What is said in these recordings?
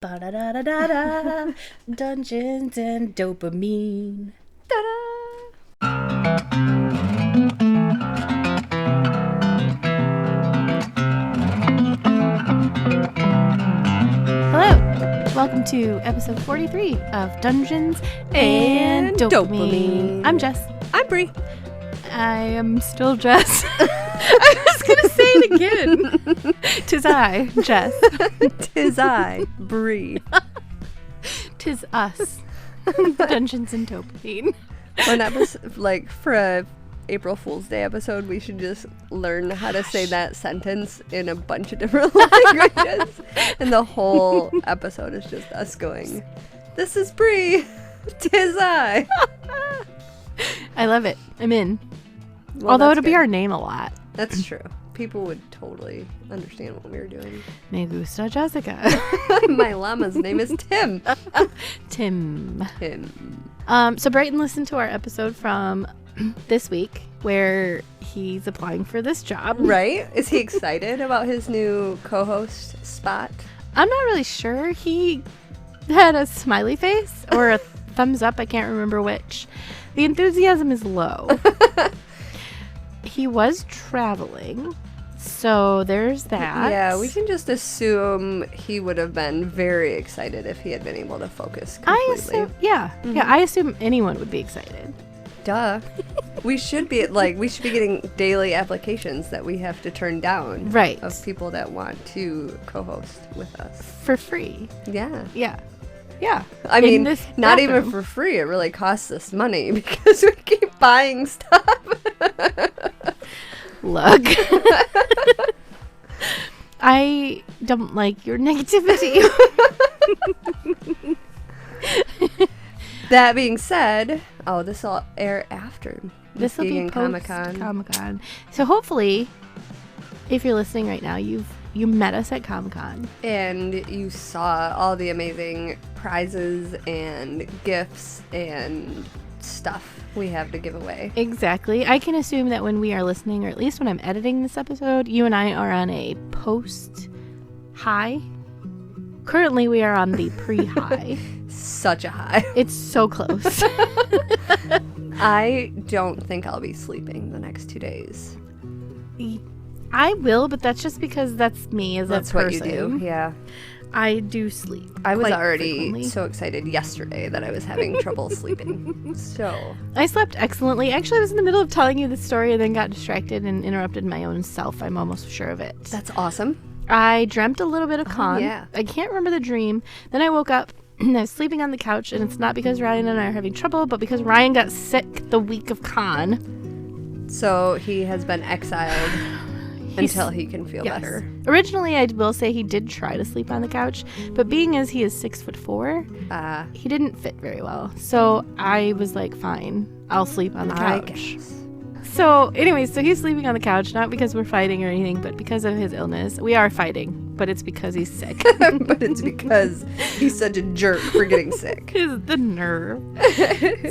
Ba-da-da-da-da-da. Dungeons and Dopamine. Ta-da! Hello! Welcome to episode 43 of Dungeons and Dopamine. I'm Jess. I'm Bre. I am still Jess. I was going to say it again. 'Tis I, Jess. 'Tis I, Bre. 'Tis us. Dungeons and Dopamine. One episode, like for a April Fool's Day episode, we should just learn how to say that sentence in a bunch of different languages. And the whole episode is just us going, "This is Bre. 'Tis I." I love it. I'm in. Well, Although that's it'll be good. our name a lot. That's true. People would totally understand what we were doing. Me gusta Jessica. My llama's name is Tim. Tim. Tim. So Brighton listened to our episode from this week where he's applying for this job. Right? Is he excited about his new co-host spot? I'm not really sure. He had a smiley face or a thumbs up. I can't remember which. The enthusiasm is low. He was traveling, so there's that. Yeah, we can just assume he would have been very excited if he had been able to focus completely. I assume, yeah, I assume anyone would be excited. Duh. we should be getting daily applications that we have to turn down. Right. Of people that want to co-host with us. For free. Yeah. Yeah. Yeah. I In mean, this not bathroom. even for free. It really costs us money because we keep buying stuff. Look. I don't like your negativity. That being said, this will air after This will be Muskegon post Comic-Con. Comic-Con. So hopefully, if you're listening right now, you met us at Comic-Con. And you saw all the amazing prizes and gifts and stuff we have to give away. Exactly. I can assume that when we are listening, or at least when I'm editing this episode, you and I are on a post-high. Currently, we are on the pre-high. Such a high. It's so close. I don't think I'll be sleeping the next 2 days. I will, but that's just because that's me as That's a person. what you do, yeah. I do sleep. I was quite already frequently. so excited yesterday that I was having trouble sleeping. So, I slept excellently. Actually, I was in the middle of telling you the story and then got distracted and interrupted my own self. I'm almost sure of it. that's awesome. I dreamt a little bit of con. yeah. I can't remember the dream. Then I woke up and I was sleeping on the couch, and it's not because Ryan and I are having trouble, but because Ryan got sick the week of con. So, he has been exiled until he can feel Yes. better. Originally, I will say he did try to sleep on the couch, but being as he is 6'4", he didn't fit very well. So I was like, fine, I'll sleep on the I couch. guess. So anyway, so he's sleeping on the couch, not because we're fighting or anything, but because of his illness. We are fighting, but it's because he's sick. But it's because he's such a jerk for getting sick. The nerve.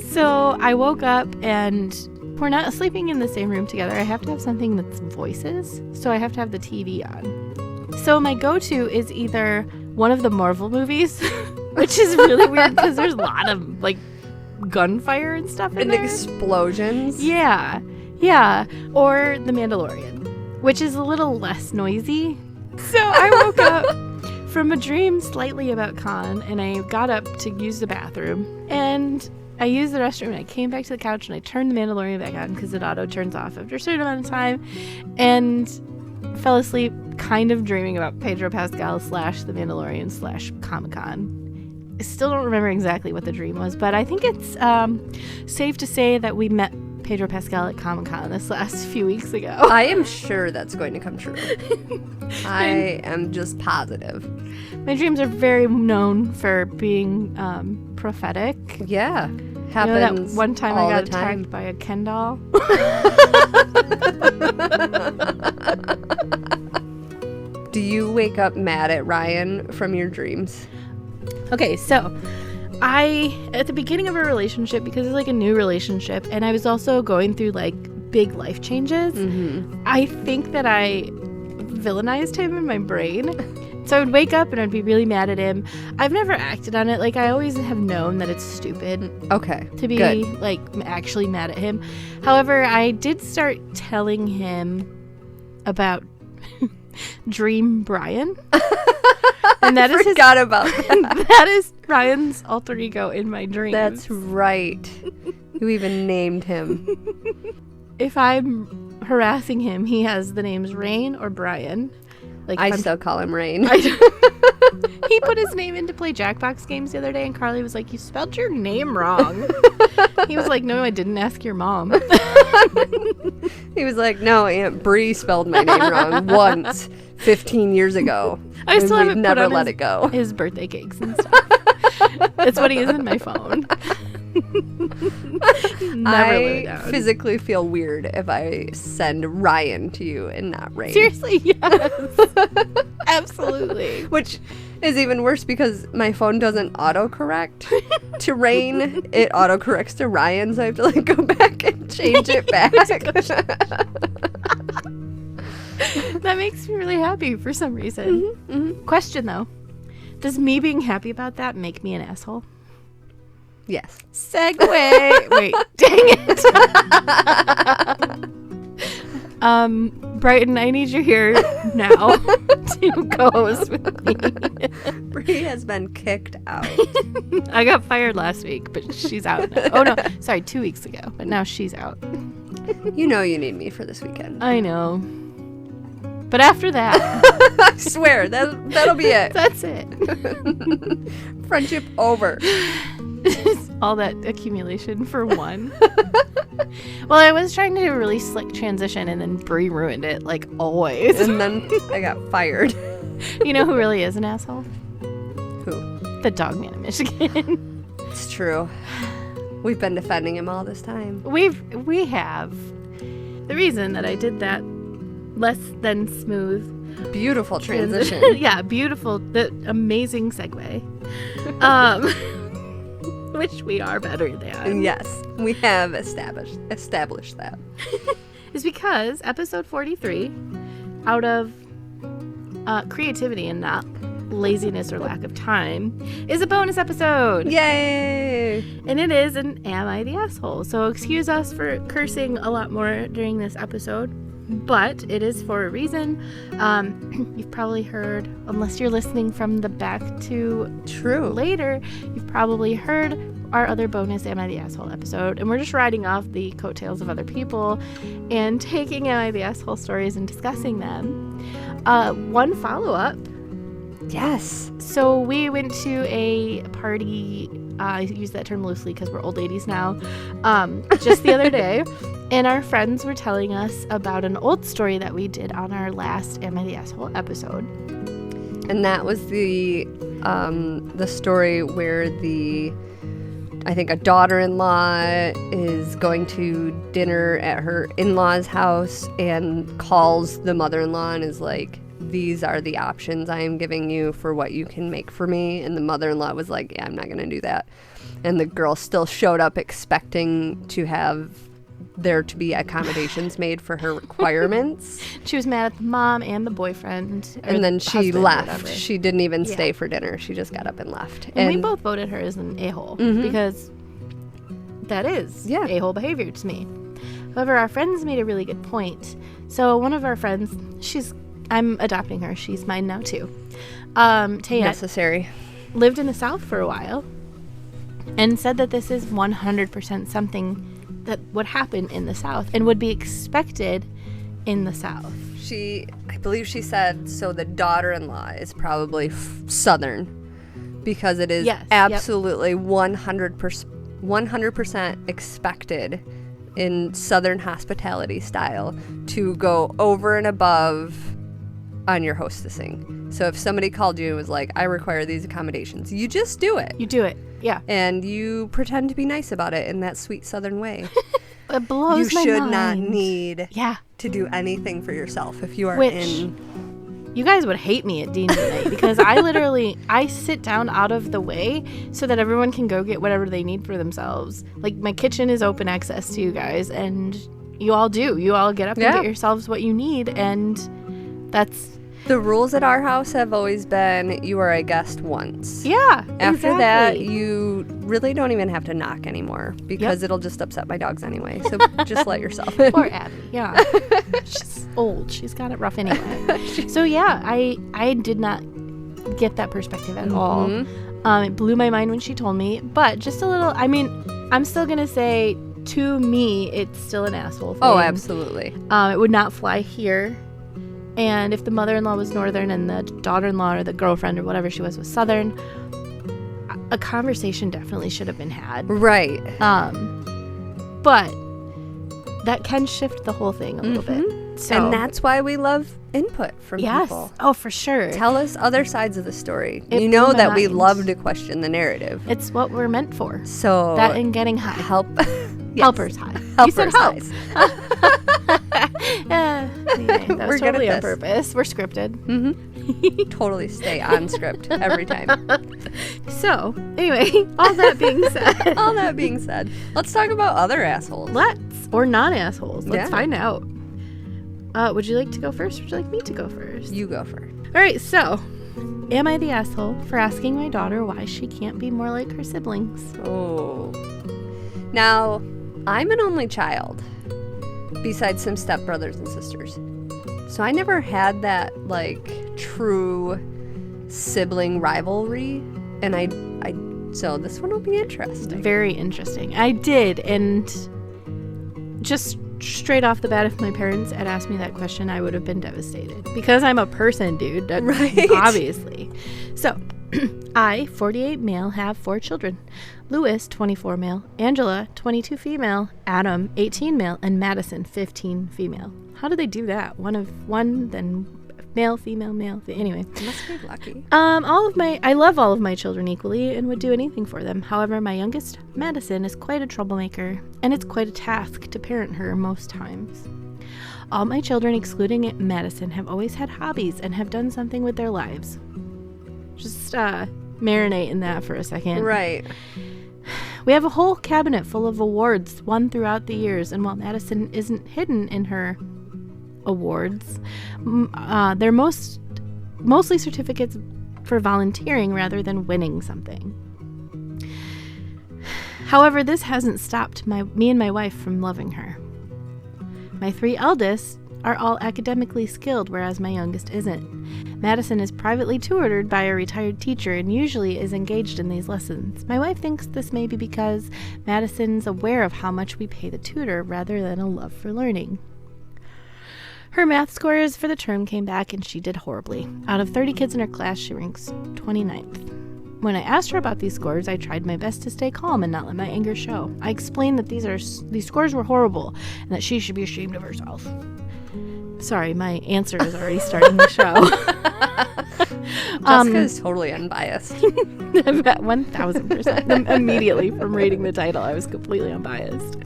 So I woke up and we're not sleeping in the same room together. I have to have something that's voices, so I have to have the TV on. So my go-to is either one of the Marvel movies, which is really weird because there's a lot of like gunfire and stuff in And there. explosions. Yeah, or The Mandalorian, which is a little less noisy. So I woke up from a dream slightly about con, and I got up to use the bathroom, and I used the restroom, and I came back to the couch, and I turned The Mandalorian back on because it auto turns off after a certain amount of time, and fell asleep kind of dreaming about Pedro Pascal / The Mandalorian / Comic-Con. I still don't remember exactly what the dream was, but I think it's safe to say that we met Pedro Pascal at Comic-Con this last few weeks ago. I am sure that's going to come true. I am just positive. My dreams are very known for being prophetic. Yeah. You know Happens that one time all I got the time. attacked by a Ken doll? Do you wake up mad at Ryan from your dreams? Okay, so at the beginning of a relationship, because it's like a new relationship, and I was also going through like big life changes, I think that I villainized him in my brain So I would wake up and I'd be really mad at him. I've never acted on it. Like, I always have known that it's stupid. Okay. To be, good. like, actually mad at him. However, I did start telling him about Dream Brian. And that is forgot about that. That is Brian's alter ego in my dreams. That's right. You even named him. If I'm harassing him, he has the names Rain or Brian. Like, I still call him Rain. He put his name in to play Jackbox games the other day, and Carly was like, "You spelled your name wrong." He was like, "No, I didn't. Ask your mom." He was like, "No, Aunt Bre spelled my name wrong once 15 years ago. I still we've haven't never put on let it go." his birthday cakes and stuff. It's what he is in my phone. Never live it I down. physically feel weird if I send Ryan to you and not Rain. Seriously, yes. Absolutely. Which is even worse because my phone doesn't autocorrect to Rain. It autocorrects to Ryan, so I have to like go back and change it back. That makes me really happy for some reason. Question though. Does me being happy about that make me an asshole? Yes. Segue. Wait, dang it. Brighton, I need you here now to co-host with me. Bre has been kicked out. I got fired last week, but she's out now. Oh no, sorry, 2 weeks ago, but now she's out. You know you need me for this weekend. I know. But after that, I swear, that'll be it. that's it. Friendship over. All that accumulation for one. Well, I was trying to do a really slick transition, and then Bre ruined it, like always. And then I got fired. You know who really is an asshole? Who? The dog man in Michigan. It's true. We've been defending him all this time. We have. The reason that I did that less than smooth Beautiful transition. yeah, beautiful, the amazing segue. Which we are better than. Yes, we have established that. Is because episode 43, out of creativity and not laziness or lack of time, is a bonus episode. Yay! And it is an Am I the Asshole? So excuse us for cursing a lot more during this episode, but it is for a reason. You've probably heard, unless you're listening from the back to True. later, you've probably heard our other bonus Am I the Asshole episode, and we're just riding off the coattails of other people and taking Am I the Asshole stories and discussing them. One follow-up. Yes. So we went to a party, I use that term loosely because we're old ladies now, just the other day, and our friends were telling us about an old story that we did on our last Am I the Asshole episode. And that was the story where I think a daughter-in-law is going to dinner at her in-laws' house and calls the mother-in-law and is like, "These are the options I am giving you for what you can make for me." And the mother-in-law was like, "Yeah, I'm not going to do that." And the girl still showed up expecting to have there to be accommodations made for her requirements. She was mad at the mom and the boyfriend. And then she husband or left. whatever. She didn't even stay for dinner. She just got up and left. And we both voted her as an a-hole because that is a-hole behavior to me. However, our friends made a really good point. So one of our friends, I'm adopting her. She's mine now too. Taya necessary. lived in the South for a while and said that this is 100% something that would happen in the South and would be expected in the South. I believe she said, so the daughter-in-law is probably Southern because it is absolutely 100% expected in Southern hospitality style to go over and above on your hostessing. So if somebody called you and was like, "I require these accommodations," you just do it. You do it, yeah. And you pretend to be nice about it in that sweet Southern way. It blows my mind. You should not need to do anything for yourself if you are in. You guys would hate me at D&D night because I sit down out of the way so that everyone can go get whatever they need for themselves. Like, my kitchen is open access to you guys, and you all do. You all get up and get yourselves what you need, and that's The rules at our house have always been you are a guest once. Yeah, After that, exactly. you really don't even have to knock anymore because it'll just upset my dogs anyway. So just let yourself in. Poor Abby, yeah. She's old. She's got it rough anyway. So yeah, I did not get that perspective at all. It blew my mind when she told me, but just a little, I mean, I'm still going to say, to me, it's still an asshole thing. Oh, absolutely. It would not fly here. And if the mother-in-law was northern and the daughter-in-law or the girlfriend or whatever she was southern, a conversation definitely should have been had. Right. But that can shift the whole thing a little bit. So, and that's why we love input from people. Oh, for sure. Tell us other sides of the story. It you know blew my that we mind. love to question the narrative. It's what we're meant for. So That and getting high. help. Helpers high. You said help. Anyway, that We're was good at totally on this. purpose. We're scripted. Totally stay on script every time. So, anyway, all that being said. All that being said, let's talk about other assholes. Or non-assholes. Let's Yeah. find out. Would you like to go first or would you like me to go first? You go first. All right, so, am I the asshole for asking my daughter why she can't be more like her siblings? Oh. Now, I'm an only child, besides some stepbrothers and sisters. So I never had that, like, true sibling rivalry. And so this one will be interesting. Very interesting. I did, and just straight off the bat, if my parents had asked me that question, I would have been devastated. Because I'm a person, dude. Right. Obviously. So, I, 48 male, have 4 children. Louis, 24 male. Angela, 22 female. Adam, 18 male. And Madison, 15 female. How do they do that? One, then male, female, male. Anyway. Must be lucky. I love all of my children equally and would do anything for them. However, my youngest, Madison, is quite a troublemaker, and it's quite a task to parent her most times. All my children, excluding Madison, have always had hobbies and have done something with their lives. Just marinate in that for a second. Right. We have a whole cabinet full of awards won throughout the years, and while Madison isn't hidden in her awards, they're mostly certificates for volunteering rather than winning something. However, this hasn't stopped me and my wife from loving her. My 3 eldest are all academically skilled, whereas my youngest isn't. Madison is privately tutored by a retired teacher and usually is engaged in these lessons. My wife thinks this may be because Madison's aware of how much we pay the tutor rather than a love for learning. Her math scores for the term came back and she did horribly. Out of 30 kids in her class, she ranks 29th. When I asked her about these scores, I tried my best to stay calm and not let my anger show. I explained that these scores were horrible and that she should be ashamed of herself. Sorry, my answer is already starting the show. Jessica is totally unbiased. 1000%. Immediately from reading the title, I was completely unbiased.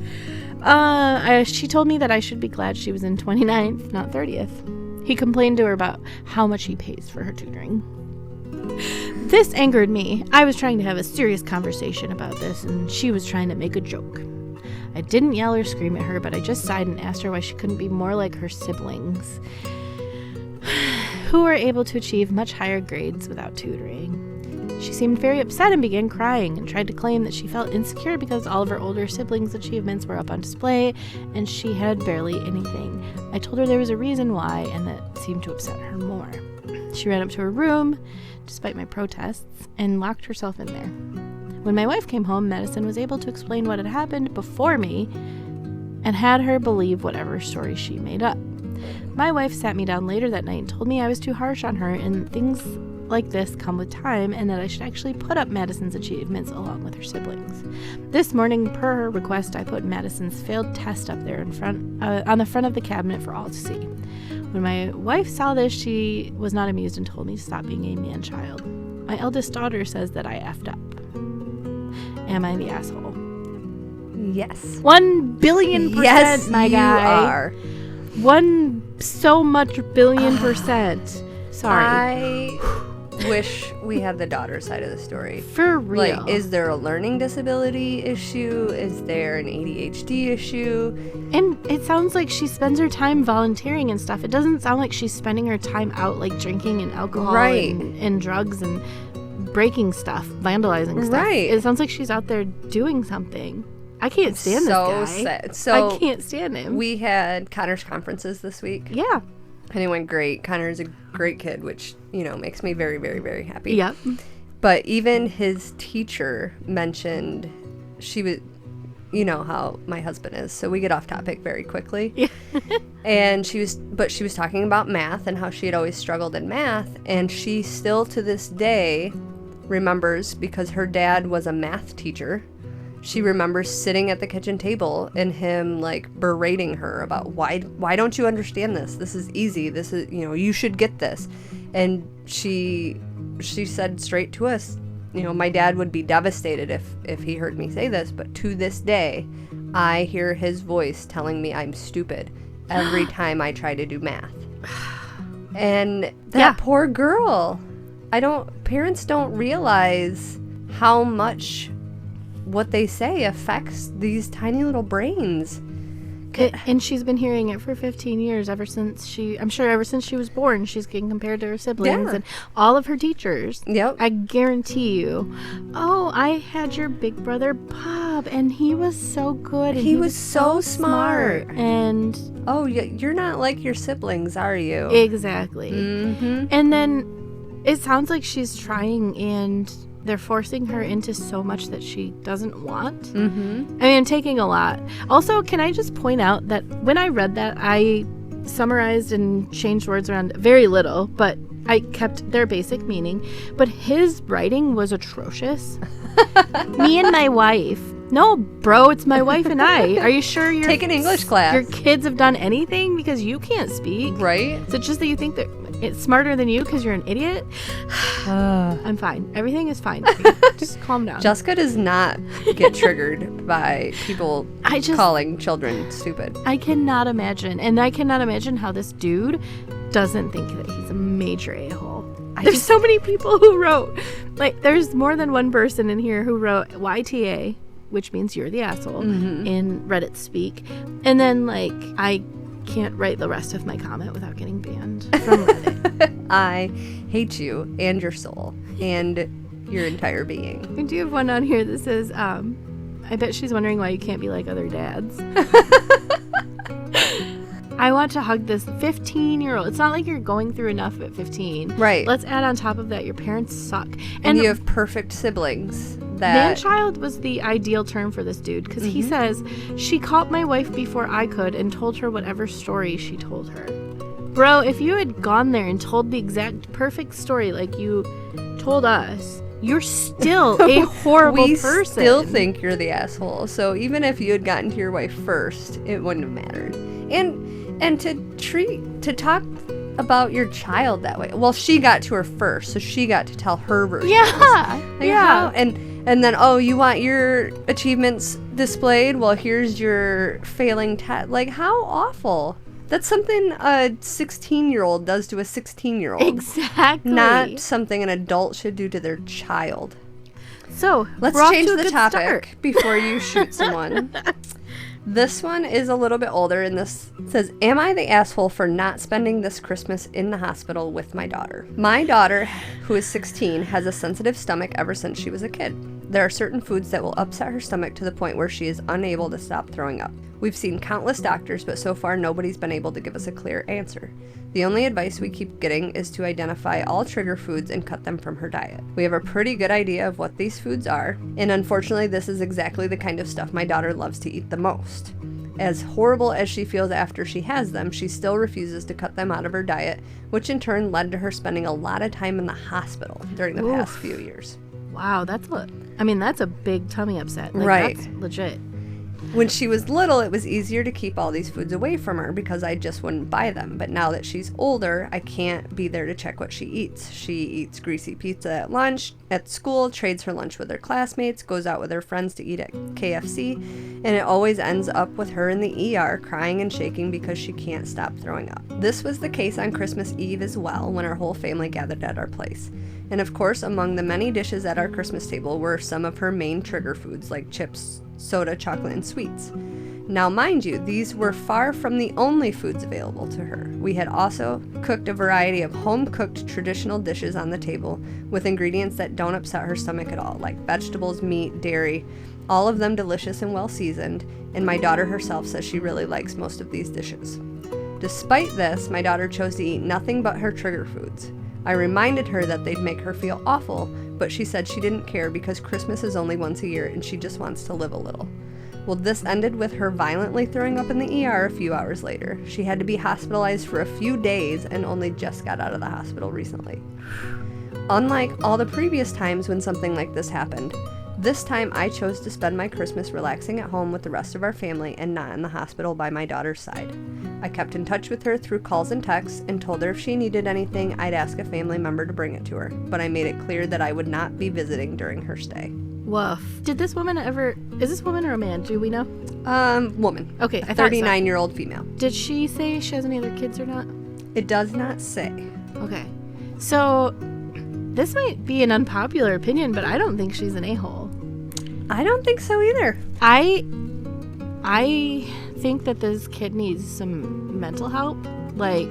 She told me that I should be glad she was in 29th, not 30th. He complained to her about how much he pays for her tutoring. This angered me. I was trying to have a serious conversation about this, and she was trying to make a joke. I didn't yell or scream at her, but I just sighed and asked her why she couldn't be more like her siblings, who were able to achieve much higher grades without tutoring. She seemed very upset and began crying and tried to claim that she felt insecure because all of her older siblings' achievements were up on display and she had barely anything. I told her there was a reason why, and that seemed to upset her more. She ran up to her room, despite my protests, and locked herself in there. When my wife came home, Madison was able to explain what had happened before me and had her believe whatever story she made up. My wife sat me down later that night and told me I was too harsh on her and things like this come with time and that I should actually put up Madison's achievements along with her siblings. This morning, per her request, I put Madison's failed test up there on the front of the cabinet for all to see. When my wife saw this, she was not amused and told me to stop being a man-child. My eldest daughter says that I effed up. Am I the asshole? Yes. 1 billion %, yes, my you guy. are. 1 so much billion %. Sorry. wish we had the daughter side of the story. For real. Like, is there a learning disability issue? Is there an ADHD issue? And it sounds like she spends her time volunteering and stuff. It doesn't sound like she's spending her time out, like, drinking and alcohol and drugs and breaking stuff, vandalizing stuff. Right. It sounds like she's out there doing something. I can't stand this guy. Sad. So I can't stand him. We had Connor's conferences this week. Yeah. And it went great. Connor is a great kid, which, makes me very, very, very happy. Yep. But even his teacher mentioned she was, how my husband is, so we get off topic very quickly. Yeah. And she was talking about math and how she had always struggled in math, and she still to this day remembers, because her dad was a math teacher, she remembers sitting at the kitchen table and him like berating her about why don't you understand this? This is easy. This is, you should get this. And she said straight to us, my dad would be devastated if he heard me say this, but to this day, I hear his voice telling me I'm stupid every time I try to do math. And that poor girl. Parents don't realize how much what they say affects these tiny little brains. And she's been hearing it for 15 years, ever since she was born. She's getting compared to her siblings and all of her teachers. Yep. I guarantee you. Oh, I had your big brother Bob, and he was so good. And he was so smart. And oh, you're not like your siblings, are you? Exactly. Mm-hmm. And then it sounds like she's trying, and they're forcing her into so much that she doesn't want. Mm-hmm. I mean, I'm taking a lot. Also, can I just point out that when I read that, I summarized and changed words around very little, but I kept their basic meaning. But his writing was atrocious. Me and my wife. No, bro, it's my wife and I. Are you sure you're... Take an English class. Your kids have done anything? Because you can't speak. Right? Is it just that you think that it's smarter than you because you're an idiot? I'm fine. Everything is fine. Just calm down. Jessica does not get triggered by people calling children stupid. I cannot imagine. And I cannot imagine how this dude doesn't think that he's a major a-hole. There's so many people who wrote, like, there's more than one person in here who wrote YTA, which means you're the asshole, in Reddit speak. And then, like, I can't write the rest of my comment without getting banned from Reddit. I hate you and your soul and your entire being. I do have one on here that says, I bet she's wondering why you can't be like other dads. I want to hug this 15-year-old. It's not like you're going through enough at 15. Right. Let's add on top of that, your parents suck. And you have perfect siblings. Man-child was the ideal term for this dude, because he says, she caught my wife before I could and told her whatever story she told her. Bro, if you had gone there and told the exact perfect story like you told us, you're still a horrible person. We still think you're the asshole. So even if you had gotten to your wife first, it wouldn't have mattered. And to talk about your child that way. Well, she got to her first, so she got to tell her version. Yeah. And then, oh, you want your achievements displayed? Well, here's your failing test. Like, how awful. That's something a 16-year-old does to a 16-year-old. Exactly. Not something an adult should do to their child. So, let's change the topic before you shoot someone. This one is a little bit older, and this says, am I the asshole for not spending this Christmas in the hospital with my daughter? My daughter, who is 16, has a sensitive stomach ever since she was a kid. There are certain foods that will upset her stomach to the point where she is unable to stop throwing up. We've seen countless doctors, but so far nobody's been able to give us a clear answer. The only advice we keep getting is to identify all trigger foods and cut them from her diet. We have a pretty good idea of what these foods are, and unfortunately this is exactly the kind of stuff my daughter loves to eat the most. As horrible as she feels after she has them, she still refuses to cut them out of her diet, which in turn led to her spending a lot of time in the hospital during the past few years. Wow, that's a big tummy upset. Like, right. That's legit. When she was little, it was easier to keep all these foods away from her because I just wouldn't buy them. But now that she's older, I can't be there to check what she eats. She eats greasy pizza at lunch, at school, trades her lunch with her classmates, goes out with her friends to eat at KFC, and it always ends up with her in the ER crying and shaking because she can't stop throwing up. This was the case on Christmas Eve as well, when our whole family gathered at our place. And of course, among the many dishes at our Christmas table were some of her main trigger foods like chips, soda, chocolate, and sweets. Now, mind you, these were far from the only foods available to her. We had also cooked a variety of home-cooked traditional dishes on the table with ingredients that don't upset her stomach at all, like vegetables, meat, dairy, all of them delicious and well-seasoned, and my daughter herself says she really likes most of these dishes. Despite this, my daughter chose to eat nothing but her trigger foods. I reminded her that they'd make her feel awful, but she said she didn't care because Christmas is only once a year and she just wants to live a little. Well, this ended with her violently throwing up in the ER a few hours later. She had to be hospitalized for a few days and only just got out of the hospital recently. Unlike all the previous times when something like this happened, this time I chose to spend my Christmas relaxing at home with the rest of our family and not in the hospital by my daughter's side. I kept in touch with her through calls and texts and told her if she needed anything, I'd ask a family member to bring it to her, but I made it clear that I would not be visiting during her stay. Woof. Did this woman ever... Is this woman or a man? Do we know? Woman. Okay, I a thought so. 39-year-old female. Did she say she has any other kids or not? It does not say. Okay. So, this might be an unpopular opinion, but I don't think she's an a-hole. I don't think so either. I think that this kid needs some mental help. Like,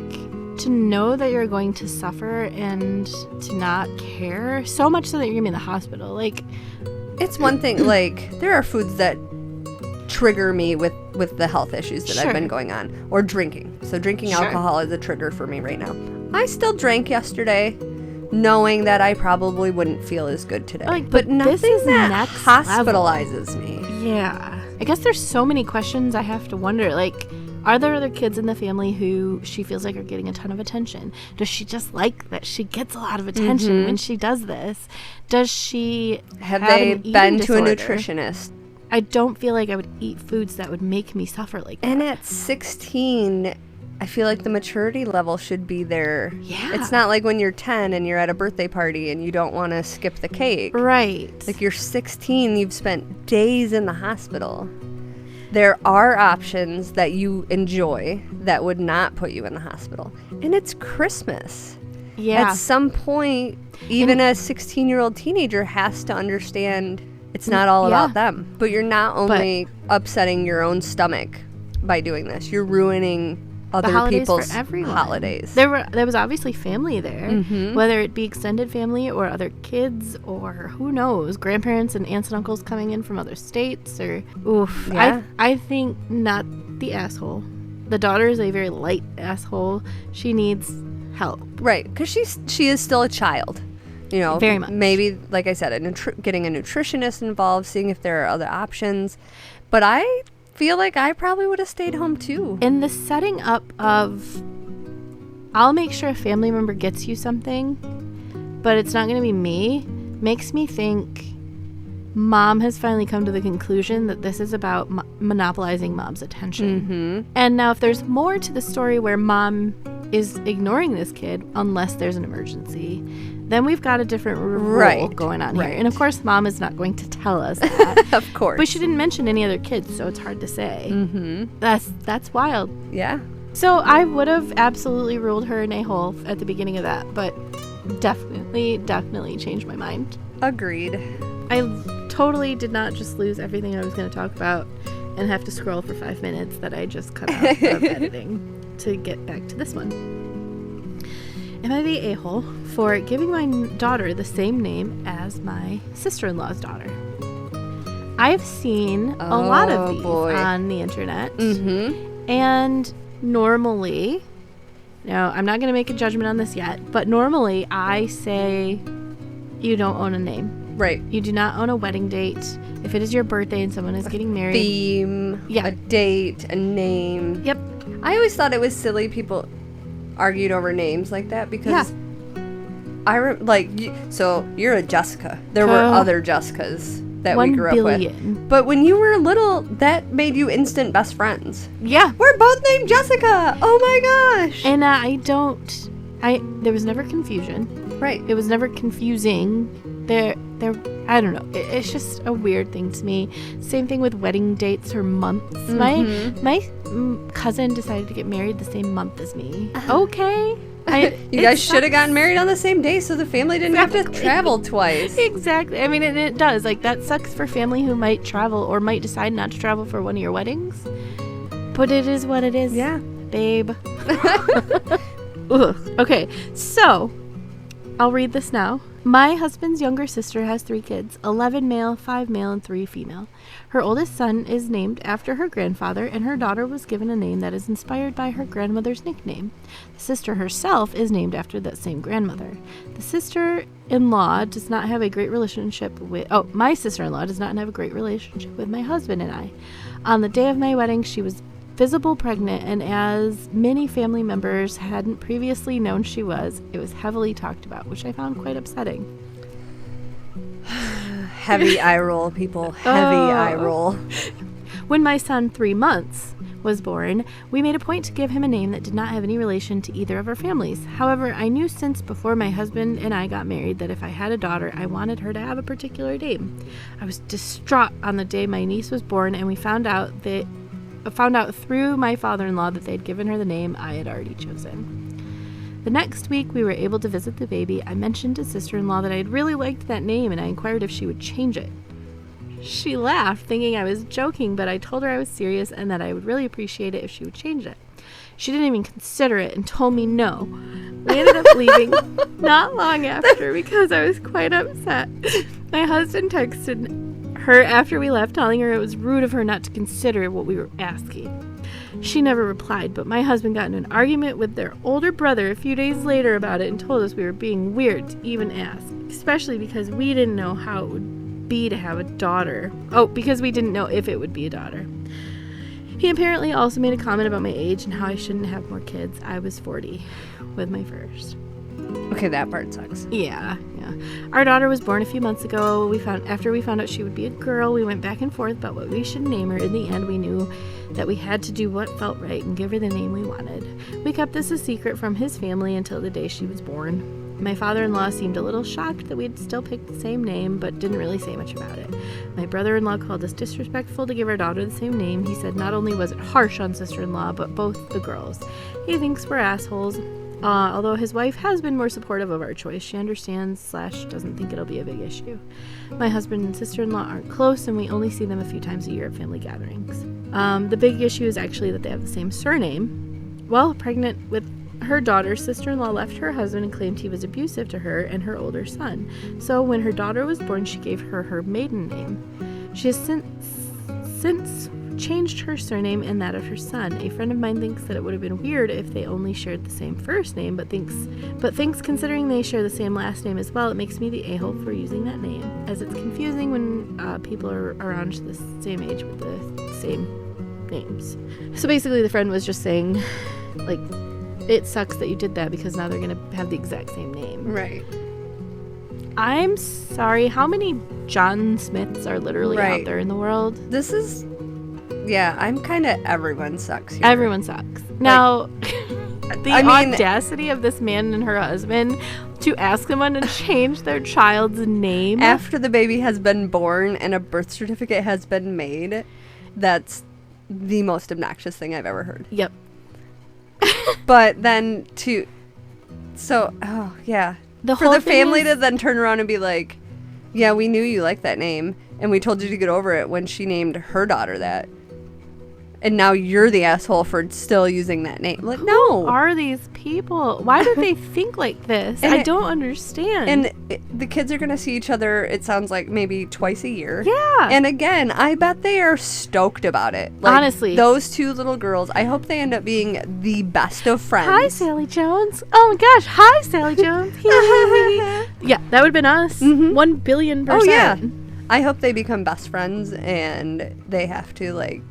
to know that you're going to suffer and to not care so much so that you're going to be in the hospital. Like, it's one thing, like, there are foods that trigger me with the health issues that I've been going on. Or drinking. So drinking alcohol is a trigger for me right now. I still drank yesterday, knowing that I probably wouldn't feel as good today. Like, but nothing this is that hospitalizes me. Yeah. I guess there's so many questions I have to wonder. Like, are there other kids in the family who she feels like are getting a ton of attention? Does she just like that she gets a lot of attention when she does this? Does she have they been to a nutritionist? I don't feel like I would eat foods that would make me suffer like that. And at 16, I feel like the maturity level should be there. Yeah. It's not like when you're 10 and you're at a birthday party and you don't want to skip the cake. Right. Like, you're 16, you've spent days in the hospital. There are options that you enjoy that would not put you in the hospital. And it's Christmas. Yeah. At some point, even a 16-year-old teenager has to understand it's not all about them. But you're not only upsetting your own stomach by doing this. You're ruining other people's holidays. There was obviously family there, whether it be extended family or other kids or who knows, grandparents and aunts and uncles coming in from other states or I think not the asshole. The daughter is a very light asshole. She needs help. Right, because she is still a child. You know, very much. Maybe, like I said, getting a nutritionist involved, seeing if there are other options. But I feel like I probably would have stayed home too. In the setting up of, I'll make sure a family member gets you something, but it's not going to be me, makes me think mom has finally come to the conclusion that this is about monopolizing mom's attention. And now if there's more to the story where mom is ignoring this kid unless there's an emergency, then we've got a different role going on here. And of course, mom is not going to tell us that. Of course. But she didn't mention any other kids, so it's hard to say. That's wild. Yeah. So I would have absolutely ruled her an a-hole at the beginning of that, but definitely changed my mind. Agreed. I totally did not just lose everything I was going to talk about and have to scroll for 5 minutes that I just cut out of editing to get back to this one. Am I the a-hole for giving my daughter the same name as my sister-in-law's daughter? I've seen a lot of these on the internet. And normally, now I'm not going to make a judgment on this yet, but normally I say you don't own a name. Right. You do not own a wedding date. If it is your birthday and someone is getting married. Theme, a date, a name. Yep. I always thought it was silly people argued over names like that because so you're a Jessica. There were other Jessicas that 1 we grew up billion. with. But when you were little, that made you instant best friends. Yeah. We're both named Jessica. Oh my gosh. And there was never confusion. Right. It was never confusing. I don't know. It's just a weird thing to me. Same thing with wedding dates or months. Mm-hmm. My cousin decided to get married the same month as me. Okay. You guys should have gotten married on the same day so the family didn't have to travel twice. Exactly. I mean, and it does. Like, that sucks for family who might travel or might decide not to travel for one of your weddings. But it is what it is. Yeah. Babe. Ugh. Okay, so I'll read this now. My husband's younger sister has 3 kids, 11 male, 5 male, and 3 female. Her oldest son is named after her grandfather, and her daughter was given a name that is inspired by her grandmother's nickname. The sister herself is named after that same grandmother. The sister-in-law does not have a great relationship with... Oh, my sister-in-law does not have a great relationship with my husband and I. On the day of my wedding, she was visible pregnant, and as many family members hadn't previously known she was, it was heavily talked about, which I found quite upsetting. Heavy eye roll, people. Heavy eye roll. When my son, 3 months, was born, we made a point to give him a name that did not have any relation to either of our families. However, I knew since before my husband and I got married that if I had a daughter, I wanted her to have a particular name. I was distraught on the day my niece was born, and we found out through my father-in-law that they'd given her the name I had already chosen. The next week, we were able to visit the baby. I mentioned to sister-in-law that I had really liked that name, and I inquired if she would change it. She laughed, thinking I was joking, but I told her I was serious and that I would really appreciate it if she would change it. She didn't even consider it and told me no. We ended up leaving not long after because I was quite upset. My husband texted her after we left, telling her it was rude of her not to consider what we were asking. She never replied, but my husband got in an argument with their older brother a few days later about it and told us we were being weird to even ask, especially because we didn't know how it would be to have a daughter. Oh, because we didn't know if it would be a daughter. He apparently also made a comment about my age and how I shouldn't have more kids. I was 40 with my first. Okay, that part sucks. Yeah. Our daughter was born a few months ago. After we found out she would be a girl, we went back and forth about what we should name her. In the end, we knew that we had to do what felt right and give her the name we wanted. We kept this a secret from his family until the day she was born. My father-in-law seemed a little shocked that we'd still picked the same name, but didn't really say much about it. My brother-in-law called us disrespectful to give our daughter the same name. He said not only was it harsh on sister-in-law, but both the girls. He thinks we're assholes. Although his wife has been more supportive of our choice, she understands / doesn't think it'll be a big issue. My husband and sister-in-law aren't close, and we only see them a few times a year at family gatherings. The big issue is actually that they have the same surname. While pregnant with her daughter, sister-in-law left her husband and claimed he was abusive to her and her older son. So when her daughter was born, she gave her her maiden name. She has since changed her surname and that of her son. A friend of mine thinks that it would have been weird if they only shared the same first name, but thinks considering they share the same last name as well, it makes me the a-hole for using that name, as it's confusing when people are around the same age with the same names. So basically the friend was just saying, like, it sucks that you did that because now they're going to have the exact same name. Right. I'm sorry, how many John Smiths are literally out there in the world? This is... Yeah, I'm kind of everyone sucks here. Everyone sucks. Now, the audacity of this man and her husband to ask someone to change their child's name after the baby has been born and a birth certificate has been made, that's the most obnoxious thing I've ever heard. Yep. But then for the family to then turn around and be like, yeah, we knew you liked that name and we told you to get over it when she named her daughter that. And now you're the asshole for still using that name. Like, no. Who are these people? Why do they think like this? I don't understand. And the kids are going to see each other, it sounds like, maybe twice a year. Yeah. And again, I bet they are stoked about it. Like, honestly. Those 2 little girls, I hope they end up being the best of friends. Hi, Sally Jones. Oh, my gosh. Hi, Sally Jones. Yeah, that would have been us. Mm-hmm. 1 billion %. Oh, yeah. I hope they become best friends and they have to, like,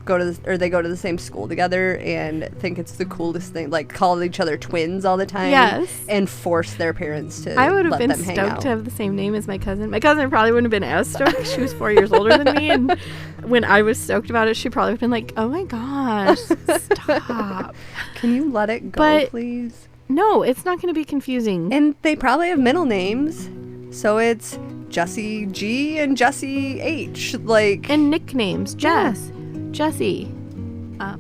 they go to the same school together and think it's the coolest thing, like call each other twins all the time. Yes. And force their parents to I would have let been them hang stoked out. to have the same name as my cousin. My cousin probably wouldn't have been as stoked. She was 4 years older than me, and when I was stoked about it, she probably would have been like, oh my gosh, stop. Can you let it go, But- please? No, it's not going to be confusing. And they probably have middle names, so it's Jessie G and Jessie H. Like, And nicknames. Jess, Jessie,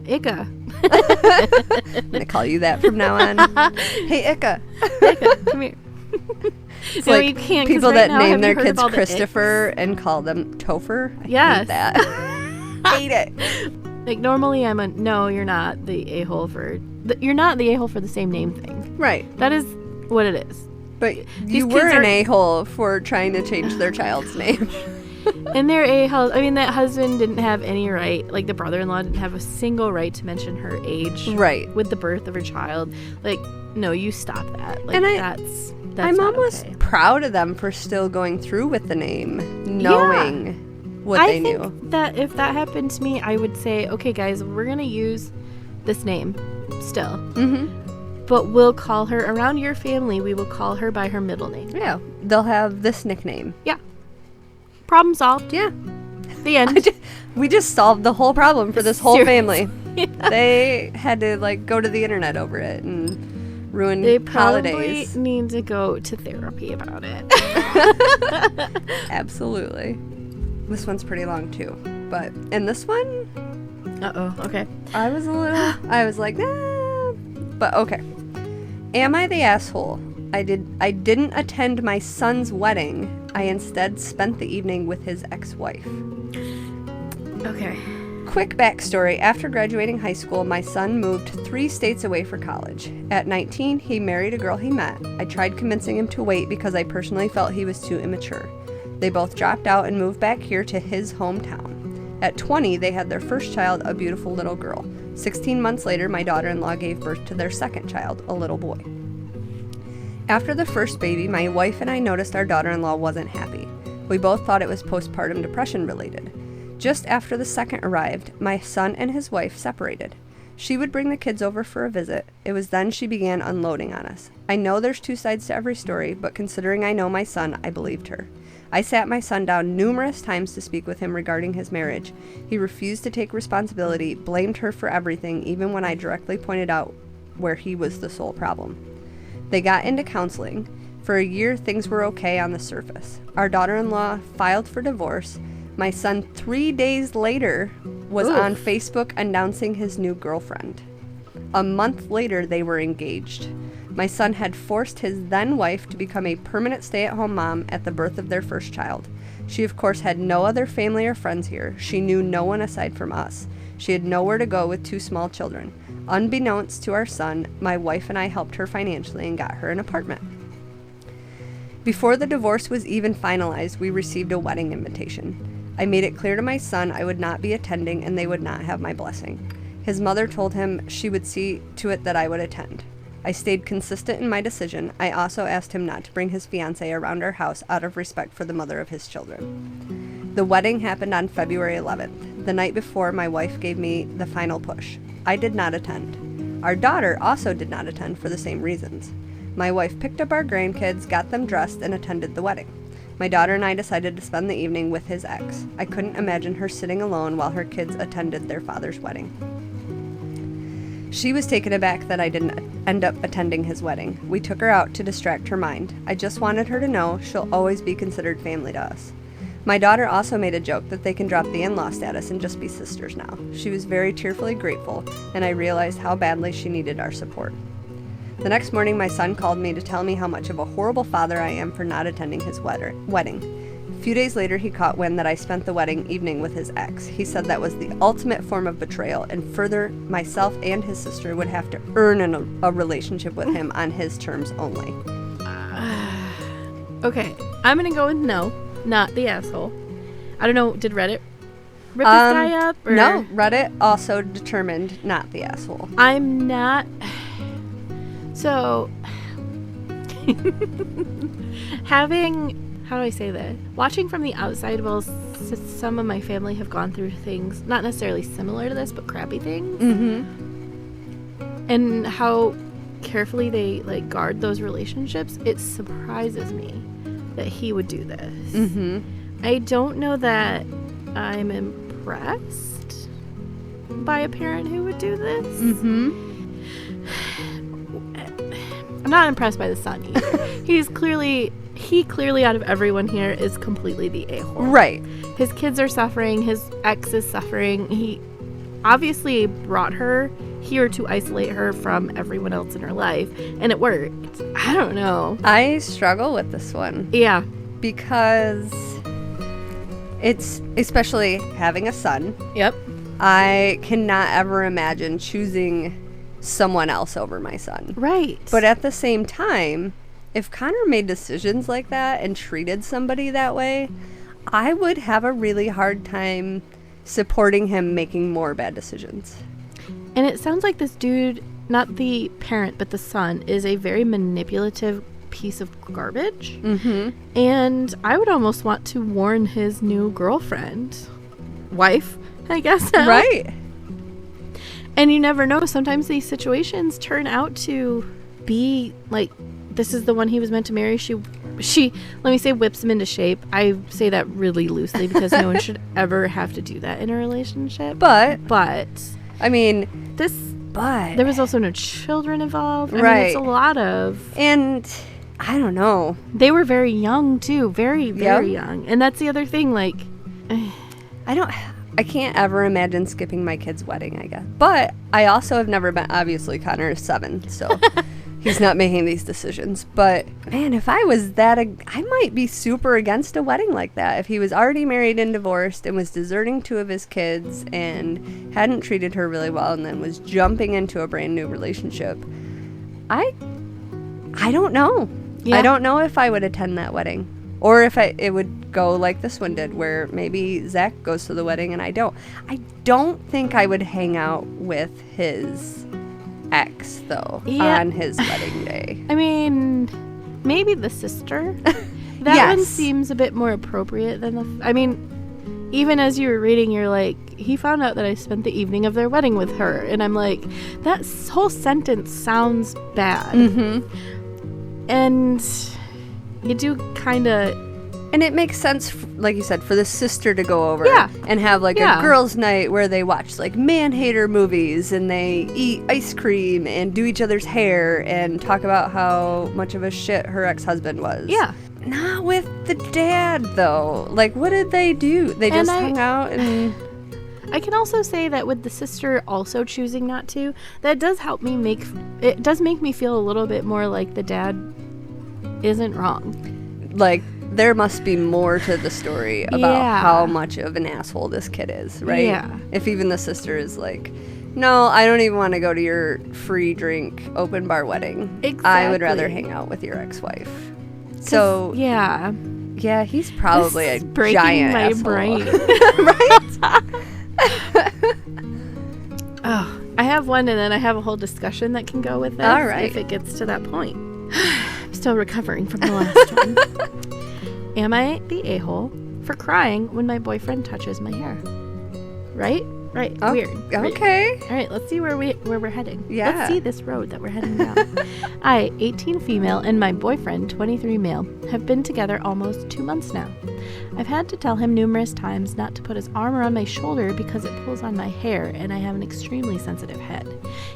Ika. I'm gonna call you that from now on. Hey, Ika. Ika, come here. It's No, like you can't, 'cause people right that now, name have their you heard kids of all the Christopher and call them Topher. I Yes. hate that. Hate it. Like, normally I'm a, no, you're not the a-hole for, you're not the a-hole for the same name thing. Right. That is what it is. But These you kids were an are- a-hole for trying to change their child's name. And they're a-hole. I mean, that husband didn't have any right, like the brother-in-law didn't have a single right to mention her age. Right. With the birth of her child. Like, no, you stop that. Like, And that's I'm not almost okay. proud of them for still going through with the name, knowing what I they think knew. that if that happened to me, I would say, okay, guys, we're going to use this name still. Mm-hmm. But we'll call her, around your family, we will call her by her middle name. Yeah. They'll have this nickname. Yeah. Problem solved. Yeah. The end. We just solved the whole problem for this whole Seriously. family. They had to like go to the internet over it and ruin They probably holidays. need to go to therapy about it. Absolutely. This one's pretty long too. But in this one, Uh-oh. Okay. I was like, nah. But okay. Am I the asshole? I didn't attend my son's wedding. I instead spent the evening with his ex-wife. Okay. Quick backstory. After graduating high school, my son moved 3 states away for college. At 19, he married a girl he met. I tried convincing him to wait because I personally felt he was too immature. They both dropped out and moved back here to his hometown. At 20, they had their first child, a beautiful little girl. 16 months later, my daughter-in-law gave birth to their second child, a little boy. After the first baby, my wife and I noticed our daughter-in-law wasn't happy. We both thought it was postpartum depression related. Just after the second arrived, my son and his wife separated. She would bring the kids over for a visit. It was then she began unloading on us. I know there's 2 sides to every story, but considering I know my son, I believed her. I sat my son down numerous times to speak with him regarding his marriage. He refused to take responsibility, blamed her for everything, even when I directly pointed out where he was the sole problem. They got into counseling. For a year, things were okay on the surface. Our daughter-in-law filed for divorce. My son, 3 days later, was Oof. on Facebook announcing his new girlfriend. A month later, they were engaged. My son had forced his then-wife to become a permanent stay-at-home mom at the birth of their first child. She, of course, had no other family or friends here. She knew no one aside from us. She had nowhere to go with 2 small children. Unbeknownst to our son, my wife and I helped her financially and got her an apartment. Before the divorce was even finalized, we received a wedding invitation. I made it clear to my son I would not be attending and they would not have my blessing. His mother told him she would see to it that I would attend. I stayed consistent in my decision. I also asked him not to bring his fiancée around our house out of respect for the mother of his children. The wedding happened on February 11th. The night before, my wife gave me the final push. I did not attend. Our daughter also did not attend for the same reasons. My wife picked up our grandkids, got them dressed, and attended the wedding. My daughter and I decided to spend the evening with his ex. I couldn't imagine her sitting alone while her kids attended their father's wedding. She was taken aback that I didn't end up attending his wedding. We took her out to distract her mind. I just wanted her to know she'll always be considered family to us. My daughter also made a joke that they can drop the in-law status and just be sisters now. She was very tearfully grateful, and I realized how badly she needed our support. The next morning, my son called me to tell me how much of a horrible father I am for not attending his wedding. A few days later, he caught wind that I spent the wedding evening with his ex. He said that was the ultimate form of betrayal, and further, myself and his sister would have to earn a relationship with him on his terms only. Okay. I'm going to go with no, not the asshole. I don't know. Did Reddit rip this guy up? Or? No, Reddit also determined not the asshole. I'm not. So, having how do I say that? Watching from the outside, well, some of my family have gone through things, not necessarily similar to this, but crappy things. Mm-hmm. And how carefully they, like, guard those relationships, it surprises me that he would do this. Mm-hmm. I don't know that I'm impressed by a parent who would do this. Mm-hmm. I'm not impressed by the son either. He clearly out of everyone here is completely the a-hole. Right. His kids are suffering. His ex is suffering. He obviously brought her here to isolate her from everyone else in her life, and it worked. I don't know. I struggle with this one. Yeah. Because it's, especially having a son, Yep. I cannot ever imagine choosing someone else over my son. Right. But at the same time, if Connor made decisions like that and treated somebody that way, I would have a really hard time supporting him making more bad decisions. And it sounds like this dude, not the parent, but the son, is a very manipulative piece of garbage. Mm-hmm. And I would almost want to warn his new girlfriend, wife, I guess now. Right. And you never know. Sometimes these situations turn out to be like, this is the one he was meant to marry. She, let me say, whips him into shape. I say that really loosely because no one should ever have to do that in a relationship. But I mean, there was also no children involved. I right. mean, it's a lot of. And I don't know. They were very young too, very, very young. And that's the other thing. Like, I can't ever imagine skipping my kid's wedding, I guess. But I also have never been, obviously Connor is 7, so he's not making these decisions. But man, if I was that, I might be super against a wedding like that. If he was already married and divorced and was deserting 2 of his kids and hadn't treated her really well and then was jumping into a brand new relationship, I don't know. Yeah. I don't know if I would attend that wedding. Or if it would go like this one did, where maybe Zach goes to the wedding and I don't. I don't think I would hang out with his ex, though, on his wedding day. I mean, maybe the sister. That Yes. one seems a bit more appropriate than I mean, even as you were reading, you're like, he found out that I spent the evening of their wedding with her. And I'm like, that whole sentence sounds bad. Mm-hmm. And you do kind of. And it makes sense, like you said, for the sister to go over and have like a girls' night where they watch like man-hater movies and they eat ice cream and do each other's hair and talk about how much of a shit her ex-husband was. Yeah. Not with the dad, though. Like, what did they do? They just hung out and... I can also say that with the sister also choosing not to, that does help me make me feel a little bit more like the dad isn't wrong. Like, there must be more to the story about how much of an asshole this kid is, right? Yeah. If even the sister is like, no, I don't even want to go to your free drink open bar wedding. Exactly. I would rather hang out with your ex-wife. So yeah, he's probably this a is breaking giant my asshole. brain. Right? Oh, I have one, and then I have a whole discussion that can go with this. All right. If it gets to that point. I'm still recovering from the last one. Am I the a-hole for crying when my boyfriend touches my hair? Right? Oh, Weird. Okay. All right, let's see where we're heading. Yeah. Let's see this road that we're heading down. I, 18 female, and my boyfriend, 23 male, have been together almost 2 months now. I've had to tell him numerous times not to put his arm around my shoulder because it pulls on my hair and I have an extremely sensitive head.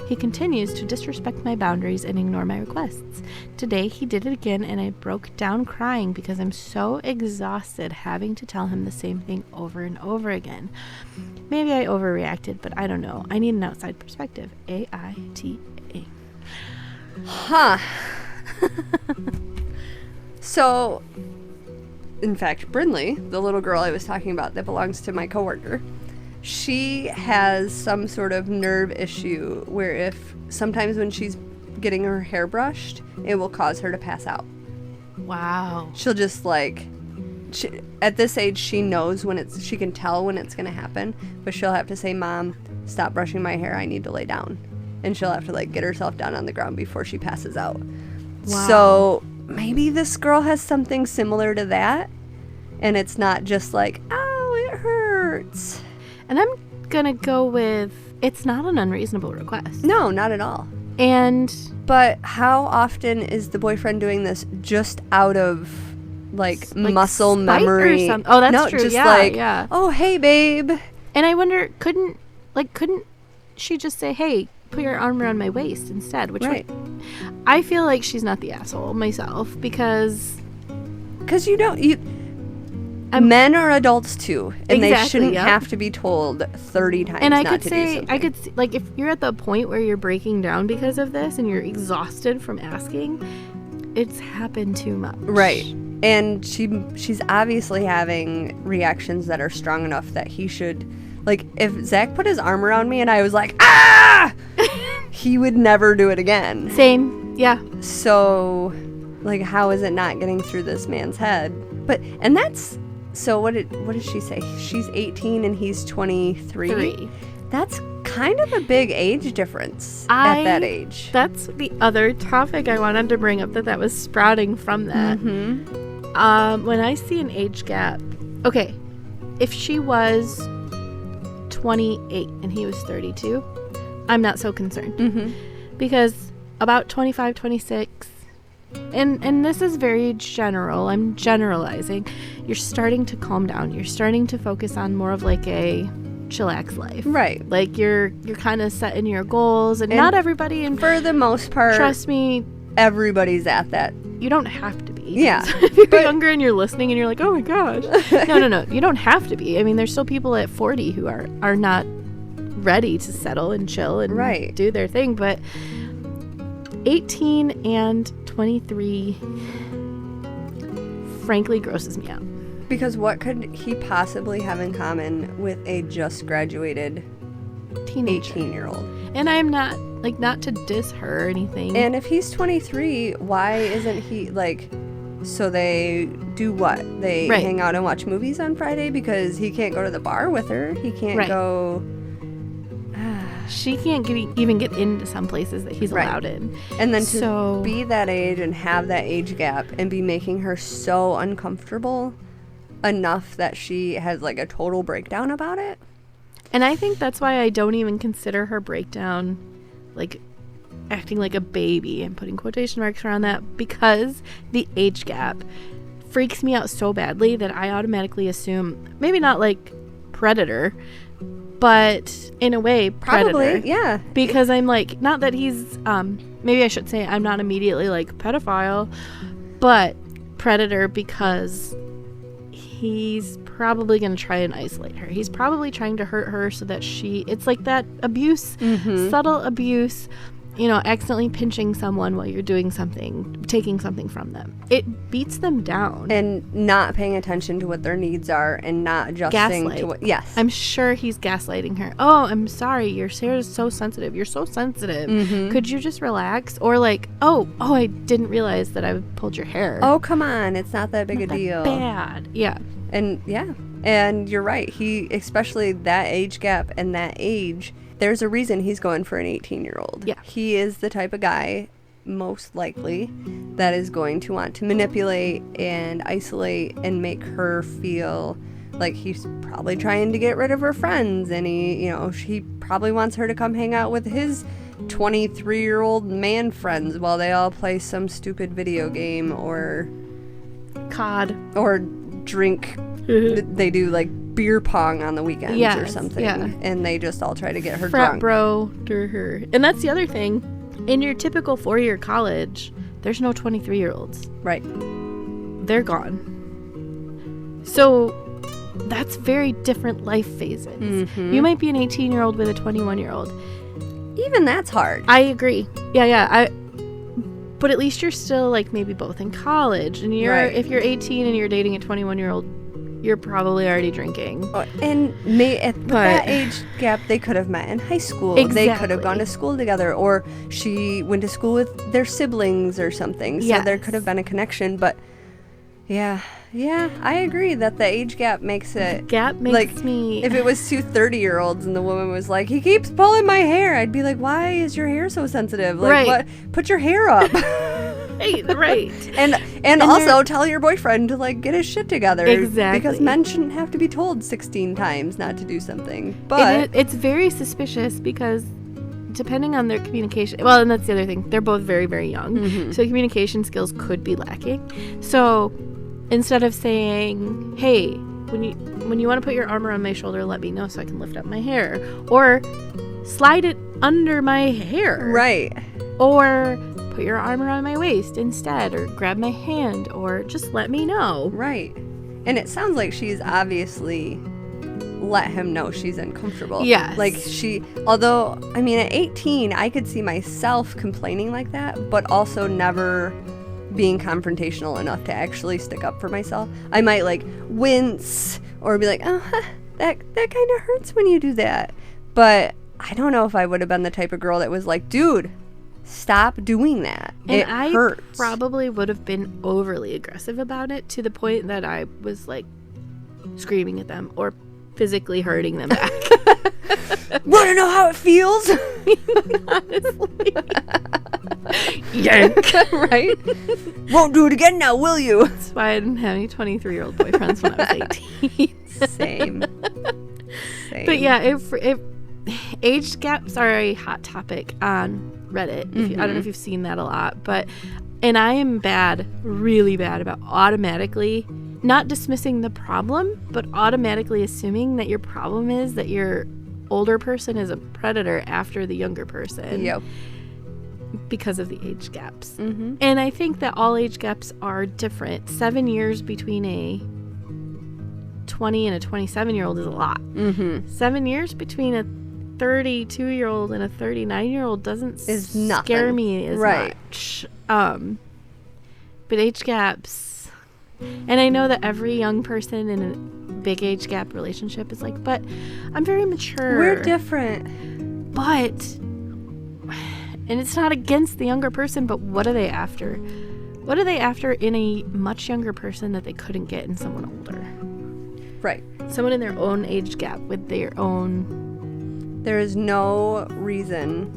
He continues to disrespect my boundaries and ignore my requests. Today he did it again and I broke down crying because I'm so exhausted having to tell him the same thing over and over again. Maybe I overreacted, but I don't know. I need an outside perspective. AITA. Huh. So, in fact, Brindley, the little girl I was talking about that belongs to my coworker, she has some sort of nerve issue where if sometimes when she's getting her hair brushed, it will cause her to pass out. Wow. She'll just like... at this age, she knows she can tell when it's going to happen, but she'll have to say, Mom, stop brushing my hair. I need to lay down. And she'll have to like get herself down on the ground before she passes out. Wow. So maybe this girl has something similar to that, and it's not just like, oh, it hurts. And I'm gonna go with, it's not an unreasonable request. No, not at all. But how often is the boyfriend doing this just out of like muscle memory? Oh, that's true. Just yeah. Oh, hey, babe. And I wonder, couldn't she just say, hey, put your arm around my waist instead? Which I feel like she's not the asshole myself, because men are adults too, and they shouldn't yep. have to be told 30 times and I not could to say, do something. I could see, like, if you're at the point where you're breaking down because of this and you're exhausted from asking, it's happened too much. Right. And she's obviously having reactions that are strong enough that he should, like, if Zach put his arm around me and I was like, ah, he would never do it again. Same. Yeah. So, like, how is it not getting through this man's head? And that's, so what did she say? She's 18 and he's 23. That's kind of a big age difference at that age. That's the other topic I wanted to bring up that was sprouting from that. Mm-hmm. When I see an age gap, okay, if she was 28 and he was 32, I'm not so concerned. Mm-hmm. Because about 25, 26, and this is very general, I'm generalizing, you're starting to calm down. You're starting to focus on more of like a chillax life. Right. Like you're kind of setting your goals, and not everybody, and for the most part, trust me, everybody's at that. You don't have to be. Yeah. If you're younger and you're listening and you're like, oh my gosh. No. You don't have to be. I mean, there's still people at 40 who are not ready to settle and chill and do their thing. But 18 and 23 frankly grosses me out. Because what could he possibly have in common with a just graduated teenager, 18-year-old? And I'm not, like, not to diss her or anything. And if he's 23, why isn't he, like, so they do what? They hang out and watch movies on Friday because he can't go to the bar with her. He can't go. She can't even get into some places that he's allowed in. And then to be that age and have that age gap and be making her so uncomfortable enough that she has, like, a total breakdown about it. And I think that's why I don't even consider her breakdown, like, acting like a baby and putting quotation marks around that, because the age gap freaks me out so badly that I automatically assume, maybe not like predator, but in a way predator. Probably, yeah. Because I'm like, not that he's, maybe I should say I'm not immediately like pedophile, but predator because he's probably going to try and isolate her. He's probably trying to hurt her so that it's like that abuse, subtle abuse, accidentally pinching someone while you're doing something, taking something from them. It beats them down. And not paying attention to what their needs are and not adjusting to what, yes. I'm sure he's gaslighting her. Oh, I'm sorry. Your hair is so sensitive. You're so sensitive. Mm-hmm. Could you just relax? Or like, oh, I didn't realize that I pulled your hair. Oh, come on. It's not that big a deal. Bad. Yeah. And yeah. And you're right. He, especially that age gap and that age, there's a reason he's going for an 18-year-old. Yeah. He is the type of guy, most likely, that is going to want to manipulate and isolate and make her feel like he's probably trying to get rid of her friends. And he probably wants her to come hang out with his 23-year-old man friends while they all play some stupid video game or COD. Or drink. They do, like, beer pong on the weekends or something, and they just all try to get her frat drunk. Bro to her. And that's the other thing. In your typical 4-year college, there's no 23-year-olds. Right. They're gone. So that's very different life phases. Mm-hmm. You might be an 18-year-old with a 21-year-old. Even that's hard. I agree. Yeah. But at least you're still, like, maybe both in college. And if you're 18 and you're dating a 21-year-old, you're probably already drinking. And with that age gap, they could have met in high school. Exactly. They could have gone to school together, or she went to school with their siblings or something. So there could have been a connection. But yeah, I agree that the age gap makes it. Me. If it was two 30-year-olds and the woman was like, he keeps pulling my hair, I'd be like, why is your hair so sensitive? Like, what? Put your hair up. Right. And also tell your boyfriend to like get his shit together. Exactly. Because men shouldn't have to be told 16 times not to do something. But And it's very suspicious because depending on their communication, well, and that's the other thing, they're both very, very young, so communication skills could be lacking. So instead of saying, hey, when you want to put your arm around my shoulder, let me know so I can lift up my hair, or slide it under my hair, right, or put your arm around my waist instead, or grab my hand, or just let me know. Right. And it sounds like she's obviously let him know she's uncomfortable. Yes. Like although, I mean, at 18, I could see myself complaining like that, but also never being confrontational enough to actually stick up for myself. I might like wince or be like, oh, that kind of hurts when you do that. But I don't know if I would have been the type of girl that was like, dude, stop doing that. And it I hurts. probably would have been overly aggressive about it to the point that I was like screaming at them or physically hurting them back. Want to know how it feels? Honestly. Yank. Right? Won't do it again now, will you? That's why I didn't have any 23-year-old boyfriends when I was 18. Same. But yeah, if age gaps are a hot topic on Reddit. I don't know if you've seen that a lot, and I am really bad about automatically not dismissing the problem, but automatically assuming that your problem is that your older person is a predator after the younger person. Yep. Because of the age gaps. Mm-hmm. And I think that all age gaps are different. 7 years between a 20 and a 27-year-old is a lot. 7 years between a 32-year-old and a 39-year-old doesn't scare me as much. But age gaps, and I know that every young person in a big age gap relationship is like, but I'm very mature. We're different. But, and it's not against the younger person, but what are they after? What are they after in a much younger person that they couldn't get in someone older? Right. Someone in their own age gap with their own... There is no reason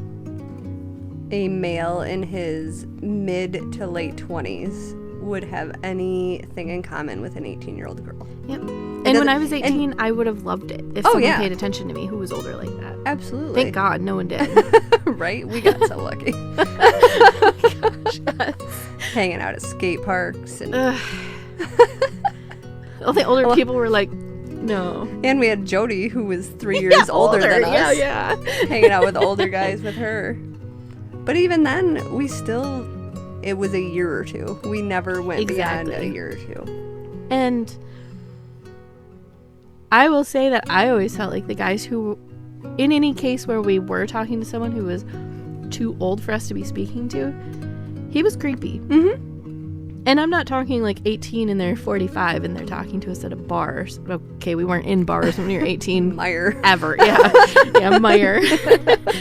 a male in his mid to late 20s would have anything in common with an 18-year-old girl. Yep. And when I was 18, I would have loved it if someone paid attention to me who was older like that. Absolutely. Thank God no one did. Right? We got so lucky. Gosh, yes. Hanging out at skate parks. And all the older people were like, no. And we had Jody, who was 3 years older than us. Yeah. Hanging out with older guys with her. But even then, it was a year or two. We never went beyond a year or two. And I will say that I always felt like the guys who, in any case where we were talking to someone who was too old for us to be speaking to, he was creepy. Mm-hmm. And I'm not talking like 18 and they're 45 and they're talking to us at a bar. Okay, we weren't in bars when we were 18. Meyer. Ever, yeah. Yeah, Meyer.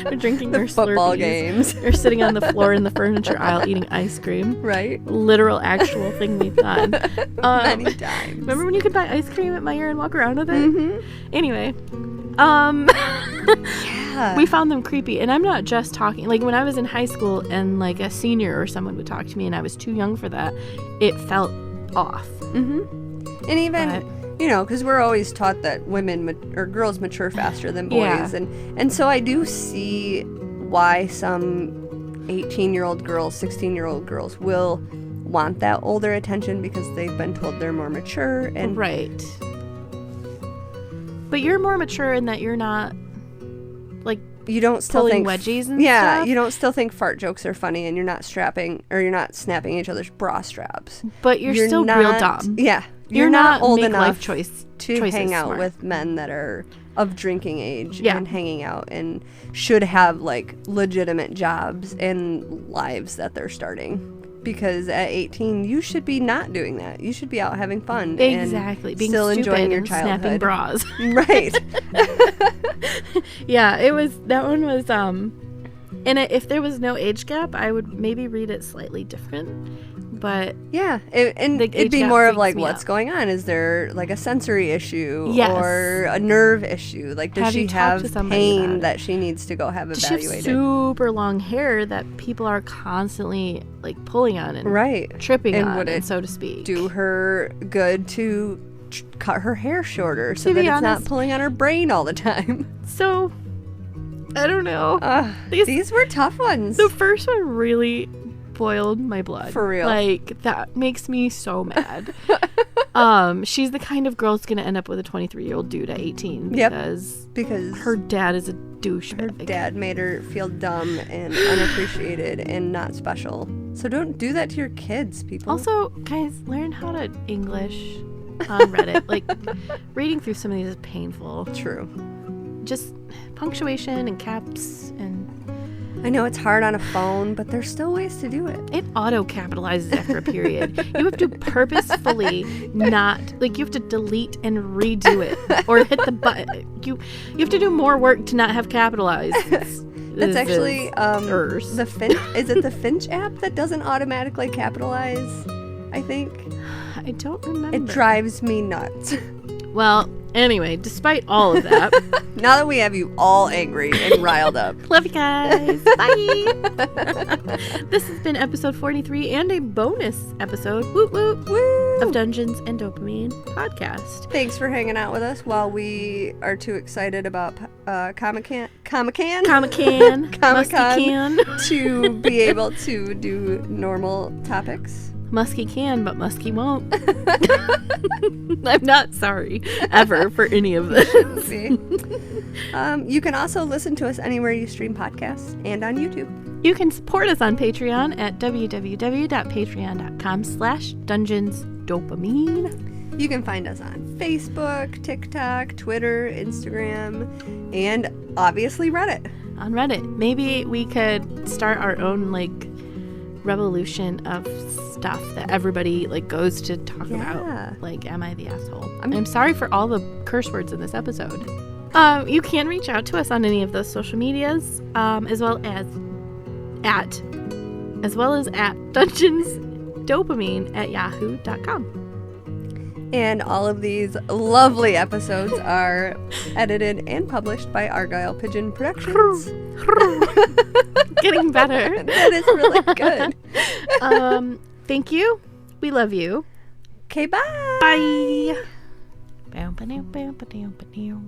We're drinking our football Slurpees. Games. We're sitting on the floor in the furniture aisle eating ice cream. Right. Literal, actual thing we've done. Many times. Remember when you could buy ice cream at Meyer and walk around with it? Mm-hmm. Anyway. Yeah. We found them creepy. And I'm not just talking, like when I was in high school and like a senior or someone would talk to me and I was too young for that, it felt off. Mm-hmm. And even, because we're always taught that girls mature faster than boys. Yeah. And so I do see why some 18-year-old girls, 16-year-old girls will want that older attention because they've been told they're more mature. And right. But you're more mature in that you're not like you don't still pulling think wedgies and stuff. stuff. You don't still think fart jokes are funny and you're not snapping each other's bra straps. But you're still real dumb. Yeah. You're not old make enough life to hang out smart. with men that are of drinking age Yeah. and hanging out and should have like legitimate jobs and lives that they're starting. Because at 18, you should be not doing that. You should be out having fun. Exactly. And Being still stupid enjoying your and childhood. snapping bras. Right. Yeah, that one was, and if there was no age gap, I would maybe read it slightly different. but yeah, and the it'd age be gap more of freaks like, me what's out. going on? Is there like a sensory issue Yes. or a nerve issue? Like, does Have you she talked to have somebody about pain it? that she needs to go have Does she have evaluated? super long hair that people are constantly like pulling on and Right. tripping And on, would and it so to speak? do her good to cut her hair shorter so To that be it's not honest- pulling on her brain all the time? So, I don't know. These were tough ones. The first one really boiled my blood. For real. Like, that makes me so mad. She's the kind of girl that's going to end up with a 23-year-old dude at 18 Yep. because her dad is a douchebag. Her dad made her feel dumb and unappreciated and not special. So don't do that to your kids, people. Also, guys, learn how to English on Reddit. Like, reading through some of these is painful. True. Just punctuation and caps, and I know it's hard on a phone, but there's still ways to do it. it auto capitalizes after a period. You have to purposefully not, like, you have to delete and redo it or hit the button. You have to do more work to not have capitalized. That's actually Ers. the Finch. Is it the Finch app that doesn't automatically capitalize? I think I don't remember. it drives me nuts. Well, anyway, despite all of that, Now that we have you all angry and riled up. love you guys. Bye. This has been episode 43 and a bonus episode, woot woot, Woo! of Dungeons and Dopamine podcast. Thanks for hanging out with us while we are too excited about Comic-Con Comic-Con, Comic-Con. Musky Can. to be able to do normal topics. Musky can, but Musky won't. I'm not sorry ever for any of this. See? You can also listen to us anywhere you stream podcasts and on YouTube. You can support us on Patreon at www.patreon.com/dungeonsdopamine. You can find us on Facebook, TikTok, Twitter, Instagram, and obviously Reddit. On Reddit. Maybe we could start our own, like, revolution of stuff that everybody, like, goes to talk Yeah. about. Like, am I the asshole? I'm- I'm sorry for all the curse words in this episode. You can reach out to us on any of those social medias, as well as at dungeonsdopamine@yahoo.com. And all of these lovely episodes are edited and published by Argyle Pigeon Productions. Getting better. That is really good. Thank you. We love you. Okay, bye. Bye. Bow, ba-dow, bow, ba-dow, ba-dow.